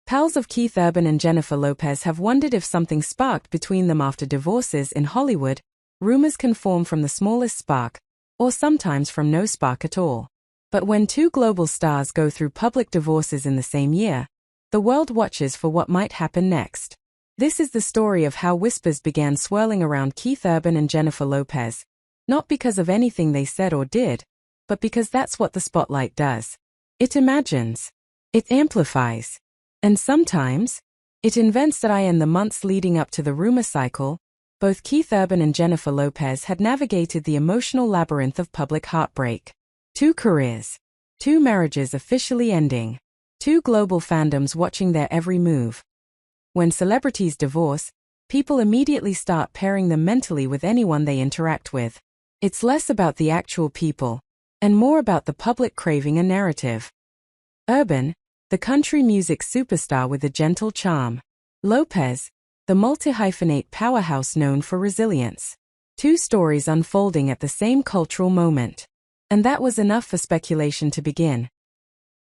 Pals of Keith Urban and Jennifer Lopez have wondered if something sparked between them after divorces. In Hollywood, rumors can form from the smallest spark, or sometimes from no spark at all. But when two global stars go through public divorces in the same year, the world watches for what might happen next. This is the story of how whispers began swirling around Keith Urban and Jennifer Lopez, not because of anything they said or did, but because that's what the spotlight does. It imagines. It amplifies. And sometimes, it invents that in the months leading up to the rumor cycle, both Keith Urban and Jennifer Lopez had navigated the emotional labyrinth of public heartbreak. Two careers. Two marriages officially ending. Two global fandoms watching their every move. When celebrities divorce, people immediately start pairing them mentally with anyone they interact with. It's less about the actual people, and more about the public craving a narrative. Urban, the country music superstar with a gentle charm. Lopez, the multi-hyphenate powerhouse known for resilience. Two stories unfolding at the same cultural moment. And that was enough for speculation to begin.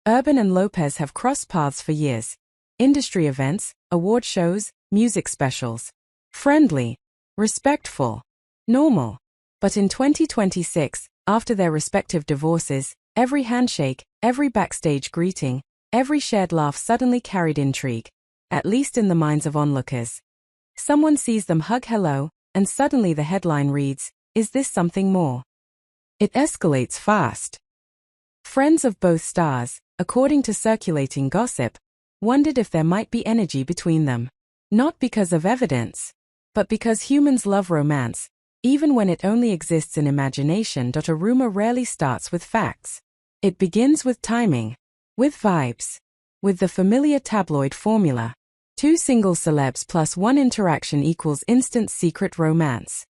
Urban and Lopez have crossed paths for years. Industry events, award shows, music specials. Friendly, respectful, normal. But in 2026, after their respective divorces, every handshake, every backstage greeting, every shared laugh suddenly carried intrigue, at least in the minds of onlookers. Someone sees them hug hello, and suddenly the headline reads, "Is this something more?" It escalates fast. Friends of both stars, according to circulating gossip, wondered if there might be energy between them. Not because of evidence, but because humans love romance, even when it only exists in imagination. A rumor rarely starts with facts. It begins with timing. With vibes. With the familiar tabloid formula. Two single celebs plus one interaction equals instant secret romance.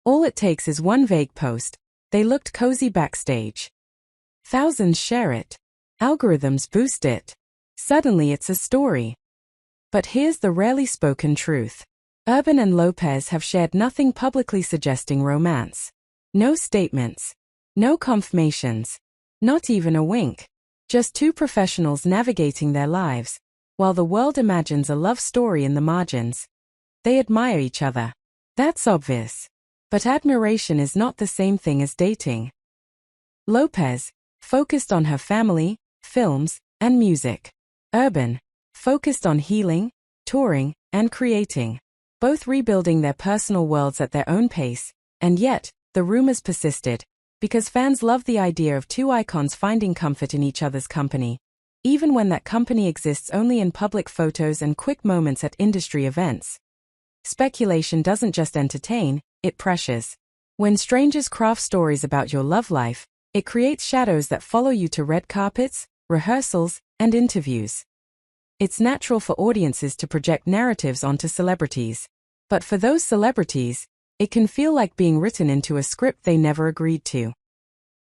All it takes is one vague post. They looked cozy backstage. Thousands share it. Algorithms boost it. Suddenly it's a story. But here's the rarely spoken truth. Urban and Lopez have shared nothing publicly suggesting romance. No statements. No confirmations. Not even a wink. Just two professionals navigating their lives, while the world imagines a love story in the margins. They admire each other. That's obvious. But admiration is not the same thing as dating. Lopez, focused on her family, films, and music. Urban, focused on healing, touring, and creating. Both rebuilding their personal worlds at their own pace, and yet, the rumors persisted. Because fans love the idea of two icons finding comfort in each other's company, even when that company exists only in public photos and quick moments at industry events. Speculation doesn't just entertain, it pressures. When strangers craft stories about your love life, it creates shadows that follow you to red carpets, rehearsals, and interviews. It's natural for audiences to project narratives onto celebrities. But for those celebrities, it can feel like being written into a script they never agreed to.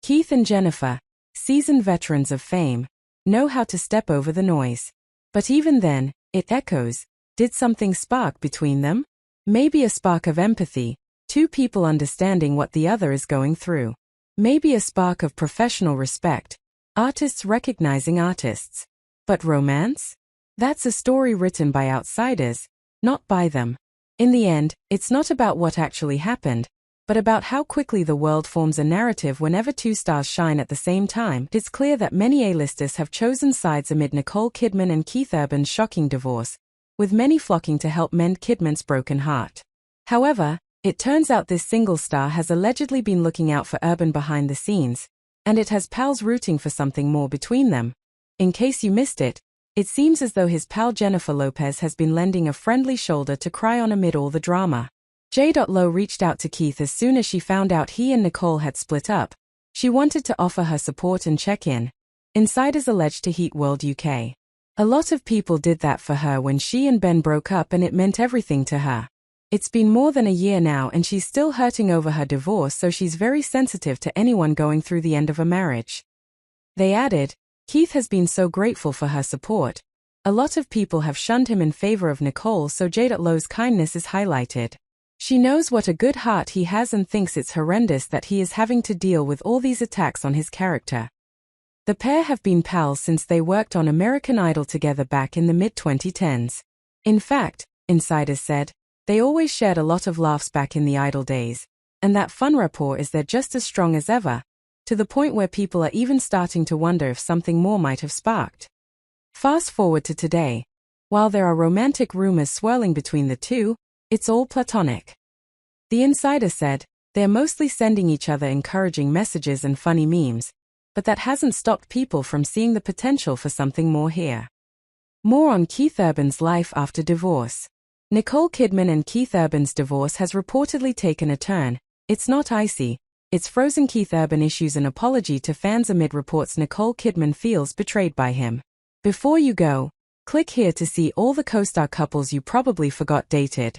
Keith and Jennifer, seasoned veterans of fame, know how to step over the noise. But even then, it echoes. Did something spark between them? Maybe a spark of empathy, two people understanding what the other is going through. Maybe a spark of professional respect, artists recognizing artists. But romance? That's a story written by outsiders, not by them. In the end, it's not about what actually happened, but about how quickly the world forms a narrative whenever two stars shine at the same time. It's clear that many A-listers have chosen sides amid Nicole Kidman and Keith Urban's shocking divorce, with many flocking to help mend Kidman's broken heart. However, it turns out this single star has allegedly been looking out for Urban behind the scenes, and it has pals rooting for something more between them. In case you missed it, it seems as though his pal Jennifer Lopez has been lending a friendly shoulder to cry on amid all the drama. J.Lo reached out to Keith as soon as she found out he and Nicole had split up. She wanted to offer her support and check in. Insiders alleged to Heat World UK. A lot of people did that for her when she and Ben broke up, and it meant everything to her. It's been more than a year now and she's still hurting over her divorce, so she's very sensitive to anyone going through the end of a marriage. They added, Keith has been so grateful for her support. A lot of people have shunned him in favor of Nicole, so JLo's kindness is highlighted. She knows what a good heart he has and thinks it's horrendous that he is having to deal with all these attacks on his character. The pair have been pals since they worked on American Idol together back in the mid-2010s. In fact, insiders said, they always shared a lot of laughs back in the Idol days, and that fun rapport is there just as strong as ever, to the point where people are even starting to wonder if something more might have sparked. Fast forward to today. While there are romantic rumors swirling between the two, it's all platonic. The insider said, they're mostly sending each other encouraging messages and funny memes, but that hasn't stopped people from seeing the potential for something more here. More on Keith Urban's life after divorce. Nicole Kidman and Keith Urban's divorce has reportedly taken a turn. It's not icy, it's frozen. Keith Urban issues an apology to fans amid reports Nicole Kidman feels betrayed by him. Before you go, click here to see all the co-star couples you probably forgot dated.